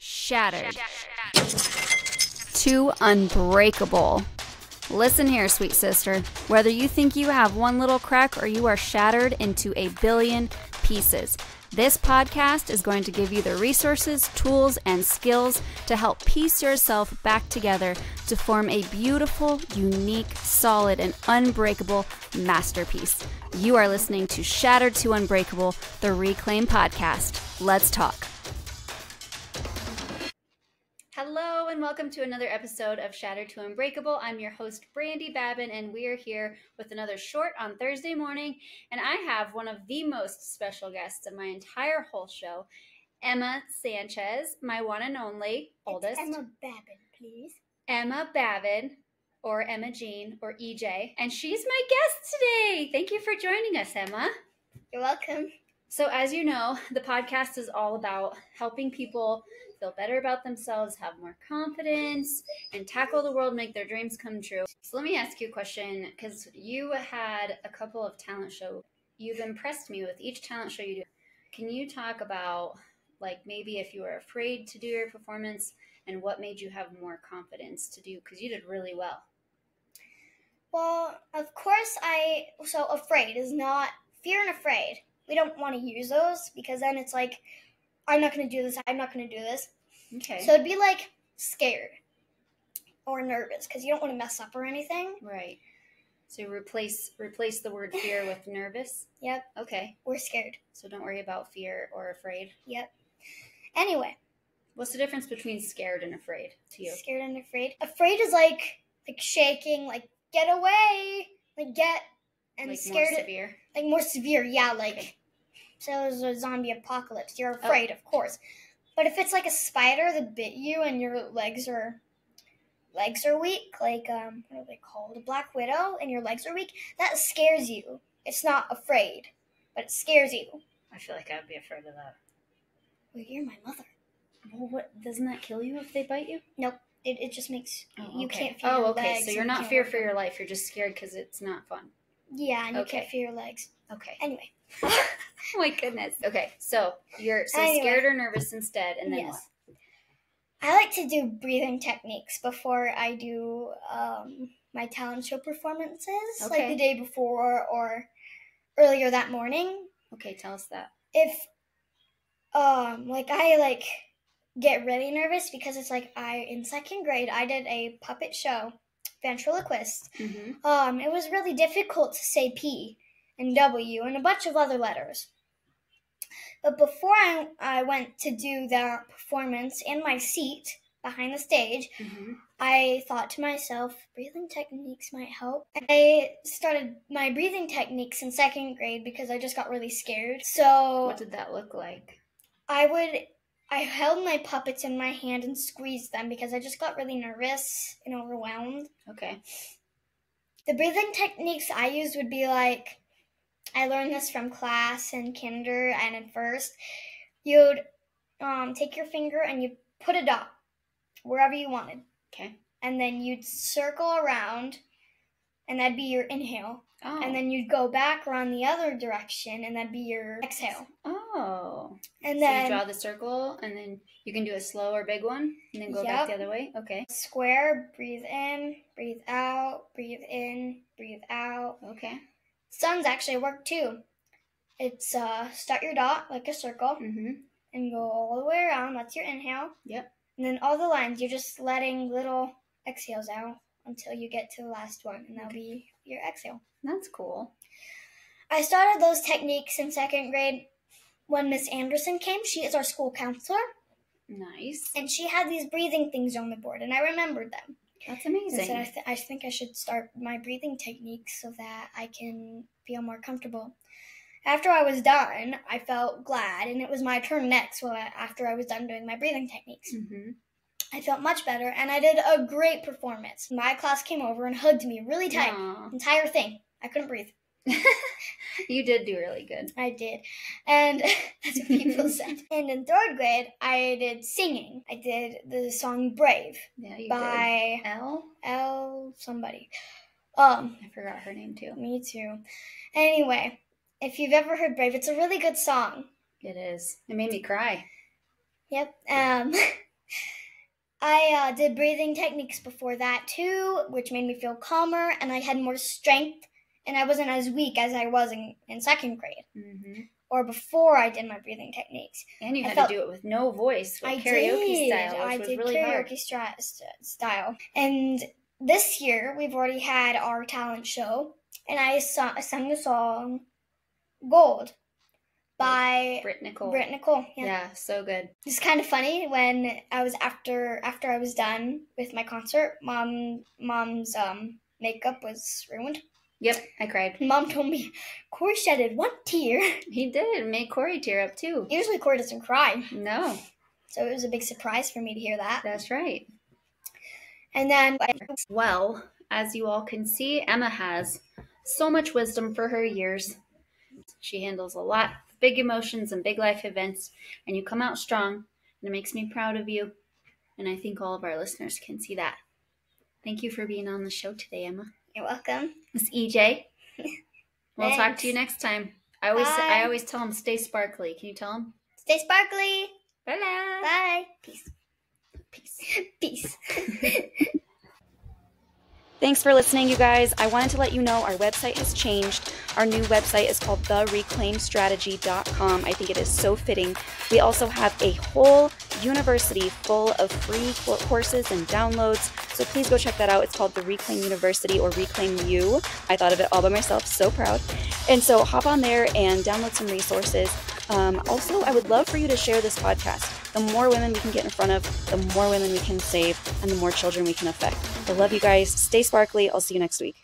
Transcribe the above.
Shattered to unbreakable. Listen here, sweet sister. Whether you think you have one little crack or you are shattered into a billion pieces, this podcast is going to give you the resources, tools, and skills to help piece yourself back together to form a beautiful, unique, solid, and unbreakable masterpiece. You are listening to Shattered to Unbreakable, the Reclaim podcast. Let's talk. Hello and welcome to another episode of Shattered to Unbreakable. I'm your host, Brandy Babin, and we are here with another short on Thursday morning. And I have one of the most special guests of my entire whole show, Emma Sanchez, my one and only oldest. It's Emma Babin, please. Emma Babin, or Emma Jean, or EJ. And she's my guest today. Thank you for joining us, Emma. You're welcome. So as you know, the podcast is all about helping people feel better about themselves, have more confidence, and tackle the world, make their dreams come true. So let me ask you a question, because you had a couple of talent shows. You've impressed me with each talent show you do. Can you talk about, like, maybe if you were afraid to do your performance and what made you have more confidence to do, because you did really well. Well, of course so afraid is not, fear and afraid. We don't want to use those because then it's like, I'm not going to do this, I'm not going to do this. Okay. So it'd be like scared or nervous because you don't want to mess up or anything. Right. So replace the word fear with nervous? Yep. Okay. We're scared. So don't worry about fear or afraid. Yep. Anyway. What's the difference between scared and afraid to you? Scared and afraid. Afraid is like shaking, like get away, like get, and like scared. More severe? Like more severe, yeah, like. Okay. So it was a zombie apocalypse. You're afraid, of course. But if it's like a spider that bit you and your legs are weak, like what are they called? A black widow, and your legs are weak, that scares you. It's not afraid, but it scares you. I feel like I would be afraid of that. Well, you're my mother. Well, what doesn't that kill you if they bite you? Nope. It just makes you okay. can't feel your legs. Oh, okay. So you're not fear for your life. You're just scared because it's not fun. Yeah, and you can't feel your legs. Okay. Anyway. Oh my goodness. Okay, so you're scared or nervous instead, and then what? I like to do breathing techniques before I do my talent show performances, like the day before or earlier that morning. Okay, tell us that. If I get really nervous because it's like in second grade I did a puppet show, ventriloquist. Mm-hmm. It was really difficult to say P and W and a bunch of other letters. But before I went to do that performance in my seat behind the stage, I thought to myself, breathing techniques might help. I started my breathing techniques in second grade because I just got really scared. So what did that look like? I held my puppets in my hand and squeezed them because I just got really nervous and overwhelmed. Okay. The breathing techniques I used would be like, I learned this from class in kinder and in first. You'd take your finger and you'd put a dot wherever you wanted. Okay. And then you'd circle around, and that'd be your inhale. Oh. And then you'd go back around the other direction, and that'd be your exhale. Oh. And so then you draw the circle, and then you can do a slow or big one, and then go back the other way? Okay. Square, breathe in, breathe out, breathe in, breathe out. Okay. Suns actually work too. It's start your dot like a circle and go all the way around. That's your inhale. Yep. And then all the lines, you're just letting little exhales out until you get to the last one, and that'll be your exhale. That's cool. I started those techniques in second grade when Miss Anderson came. She is our school counselor. Nice. And she had these breathing things on the board, and I remembered them. That's amazing. And so I think I should start my breathing techniques so that I can feel more comfortable. After I was done, I felt glad, and it was my turn next after I was done doing my breathing techniques. I felt much better, and I did a great performance. My class came over and hugged me really tight. Aww. Entire thing. I couldn't breathe. You did do really good. I did. And that's what people said. And in third grade, I did singing. I did the song Brave. Yeah, you by did. L somebody. I forgot her name too. Me too. Anyway, if you've ever heard Brave, it's a really good song. It is. It made me cry. Yep. did breathing techniques before that too, which made me feel calmer, and I had more strength, and I wasn't as weak as I was in second grade. Mm-hmm. Or before I did my breathing techniques. And you had to do it with no voice, karaoke style, which was really hard. I did karaoke style. And this year, we've already had our talent show, and I sang the song Gold by Britt Nicole. Yeah, so good. It's kind of funny when I was after I was done with my concert, Mom's makeup was ruined. Yep, I cried. Mom told me Corey shedded one tear. He did. It made Corey tear up too. Usually Corey doesn't cry. No. So it was a big surprise for me to hear that. That's right. And then... Well, as you all can see, Emma has so much wisdom for her years. She handles a lot of big emotions and big life events, and you come out strong, and it makes me proud of you. And I think all of our listeners can see that. Thank you for being on the show today, Emma. You're welcome. It's EJ. We'll talk to you next time. I always tell them stay sparkly. Can you tell them? Stay sparkly. Bye. Bye. Peace. Thanks for listening, you guys. I wanted to let you know our website has changed. Our new website is called thereclaimedstrategy.com. I think it is so fitting. We also have a whole university full of free courses and downloads. So please go check that out. It's called the Reclaim University or Reclaim You. I thought of it all by myself. So proud. And so hop on there and download some resources. Also, I would love for you to share this podcast. The more women we can get in front of, the more women we can save, and the more children we can affect. I love you guys. Stay sparkly. I'll see you next week.